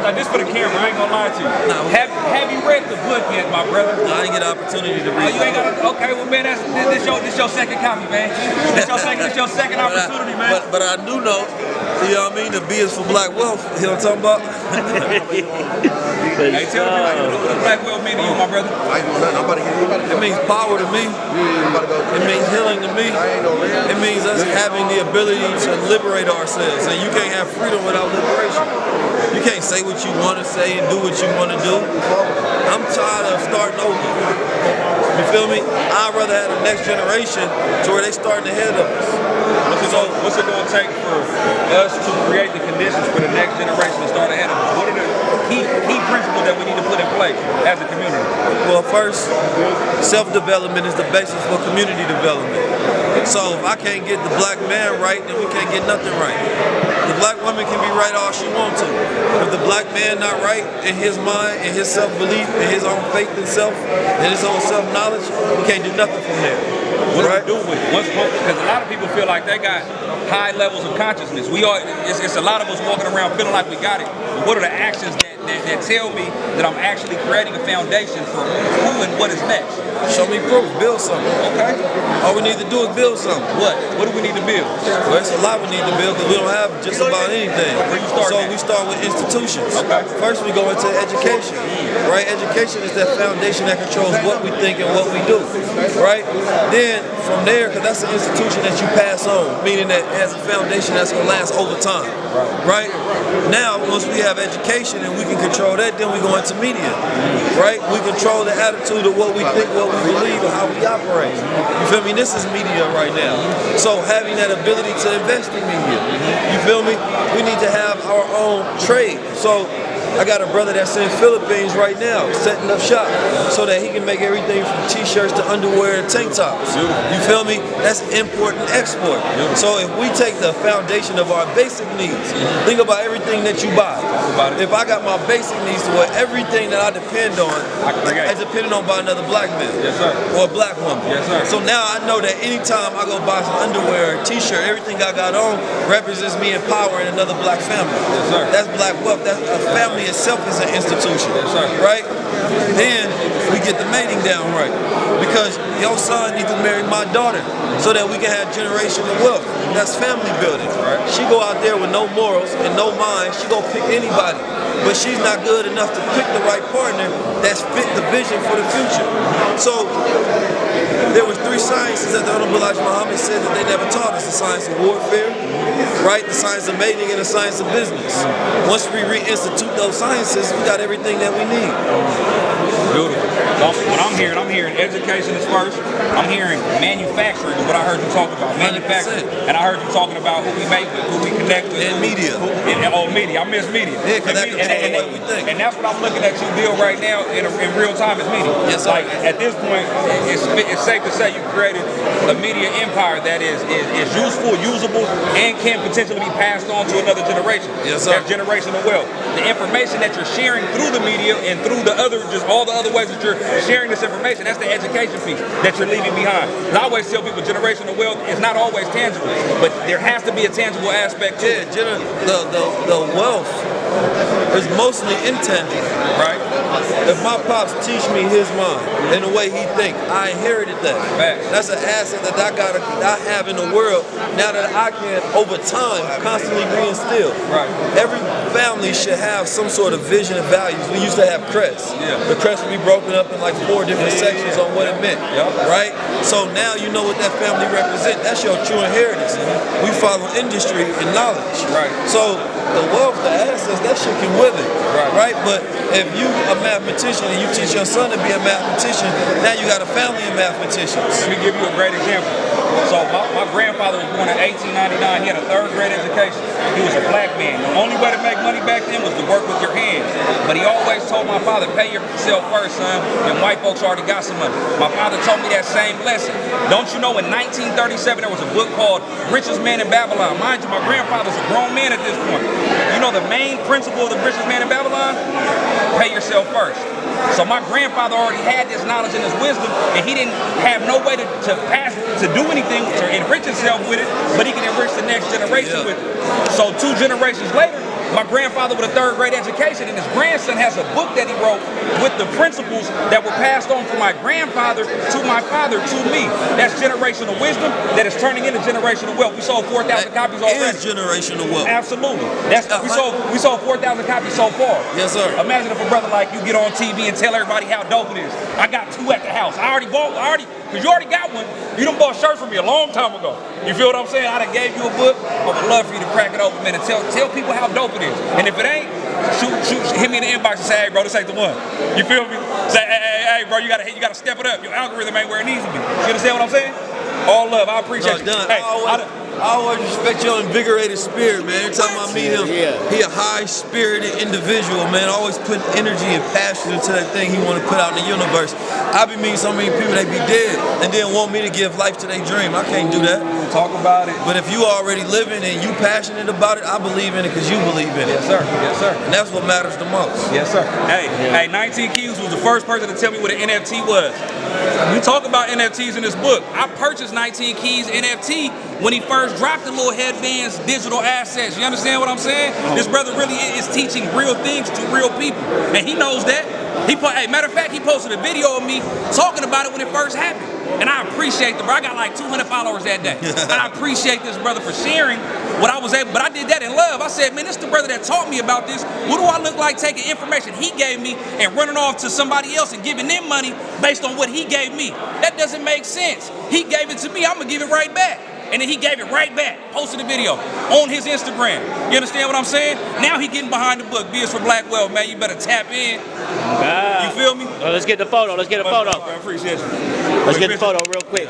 first, this for the camera, I ain't gonna lie to you. Nah, have you read the book yet, my brother? No, I didn't get an opportunity to read. Oh, you ain't got okay, well, man, this your second copy, man. This your second opportunity, man. But I do know, you know what I mean, the B is for black wealth. You know what I'm talking about? Hey, tell me what black wealth mean to you, my brother. I ain't doing nothing. I'm about to get It means power to me. It means healing to me. It means us having the ability to liberate ourselves. And you can't have freedom without liberation. You can't say what you want to say and do what you want to do. I'm tired of starting over. You feel me? I'd rather have the next generation to where they starting ahead of us. What's it going to take for us to create the conditions for the next generation to start ahead of us? What are the key principles that we need to put in place as a community? Well, first, self-development is the basis for community development. So if I can't get the black man right, then we can't get nothing right. The black woman can be right all she wants to. If the black man not right in his mind, in his self-belief, in his own faith in self, in his own self-knowledge, we can't do nothing from there. What do we do with it? Because a lot of people feel like they got high levels of consciousness. It's a lot of us walking around feeling like we got it. But what are the actions that tell me that I'm actually creating a foundation for who and what is next? Show me proof. Build something. Okay. All we need to do is build something. What? What do we need to build? Well, it's a lot we need to build because we don't have just about anything. Where you start so at? we start with institutions. Okay. First we go into education. Right? Education is that foundation that controls what we think and what we do. Right? Then from there, because that's an institution that you pass on, meaning that it has a foundation that's going to last over time. Right? Now, once we have education and we can control that, then we go into media. Right? We control the attitude of what we think, what we believe, and how we operate. You feel me? This is media right now. So having that ability to invest in media, you feel me? We need to have our own trade. So I got a brother that's in Philippines right now, setting up shop so that he can make everything from t-shirts to underwear and tank tops. You feel me? That's import and export. So if we take the foundation of our basic needs, think about everything that you buy. If I got my basic needs to where everything that I depend on is depended on by another black man or a black woman. So now I know that anytime I go buy some underwear or t-shirt, everything I got on represents me empowering another black family. That's black wealth. That's a family itself is an institution, right? Then we get the mating down right, because your son needs to marry my daughter so that we can have generational wealth. That's family building. She go out there with no morals and no mind. She go pick anybody, but she's not good enough to pick the right partner that's fit the vision for the future. So there was 3 sciences that the Honorable Elijah Muhammad said that they never taught us: the science of warfare, right? The science of mating, and the science of business. Once we reinstitute those sciences, we got everything that we need. Beautiful. So what I'm hearing education is first. I'm hearing manufacturing is what I heard you talking about. Manufacturing. 100%. And I heard you talking about who we make with, who we connect with. And media. Media. I miss media. Yeah, because that controls the way we think. And that's what I'm looking at you build right now in real time is media. Yes, sir. Like at this point, it's safe to say you created a media empire that is useful, usable, and can potentially be passed on to another generation. Yes, sir. That's generational wealth. The information that you're sharing through the media and through the other, just all the other ways that you're sharing this information, that's the education piece that you're leaving behind. And I always tell people generational wealth is not always tangible, but there has to be a tangible aspect to it. The wealth is mostly intangible, right? If my pops teach me his mind and the way he think, I inherited that. That's an asset that I have in the world now that I can, over time, constantly reinstill. Right. Every family should have some sort of vision and values. We used to have crests. The crest would be broken up in like 4 different sections on what it meant, right? So now you know what that family represents. That's your true inheritance. We follow industry and knowledge. Right. So the wealth, the assets, that shit can wither, right? But if you a mathematician and you teach your son to be a mathematician, now you got a family of mathematicians. Let me give you a great example. So my grandfather was born in 1899. He had a 3rd grade education. He was a black man. The only way to make money back then was to work with your hands. But he always told my father, pay yourself first, son, and white folks already got some money. My father told me that same lesson. Don't you know in 1937 there was a book called Richest Man in Babylon? Mind you, my grandfather's a grown man at this point. You know the main principle of the richest man in Babylon? Pay yourself first. So my grandfather already had this knowledge and this wisdom, and he didn't have no way to do anything to enrich himself with it, but he can enrich the next generation with it. So 2 generations later, My grandfather with a 3rd grade education, and his grandson has a book that he wrote with the principles that were passed on from my grandfather to my father to me. That's generational wisdom that is turning into generational wealth. We sold 4,000 copies already. Is generational wealth. Absolutely. We sold 4,000 copies so far. Yes, sir. Imagine if a brother like you get on TV and tell everybody how dope it is. I got 2 at the house. Because you already got one. You done bought shirts from me a long time ago. You feel what I'm saying? I done gave you a book. I would love for you to crack it open, man, and tell people how dope it is. And if it ain't, hit me in the inbox and say, hey, bro, this ain't the one. You feel me? Say, hey, bro, you gotta step it up. Your algorithm ain't where it needs to be. You understand what I'm saying? All love. I appreciate you. Done. Hey, I always respect your invigorated spirit, man. Every time I meet him, he a high-spirited individual, man. Always putting energy and passion into that thing he want to put out in the universe. I be meeting so many people, they be dead, and then want me to give life to their dream. I can't do that. Talk about it. But if you already living and you passionate about it, I believe in it because you believe in it. Yes, sir. Yes, sir. And that's what matters the most. Yes, sir. Hey, 19 Keys was the first person to tell me what an NFT was. We talk about NFTs in this book. I purchased 19 Keys NFT when he first dropped the little headbands, digital assets. You understand what I'm saying? This brother really is teaching real things to real people, and he knows that. Matter of fact, he posted a video of me talking about it when it first happened. And I appreciate the bro. I got like 200 followers that day. I appreciate this brother for sharing what I was able, but I did that in love. I said, man, this is the brother that taught me about this. What do I look like taking information he gave me and running off to somebody else and giving them money based on what he gave me? That doesn't make sense. He gave it to me, I'm gonna give it right back. And then he gave it right back, posted a video on his Instagram. You understand what I'm saying? Now he getting behind the book. B is for Black Wealth, man. You better tap in. You feel me? Let's get the photo. Let's get a photo. I appreciate you. Let's get the photo real quick.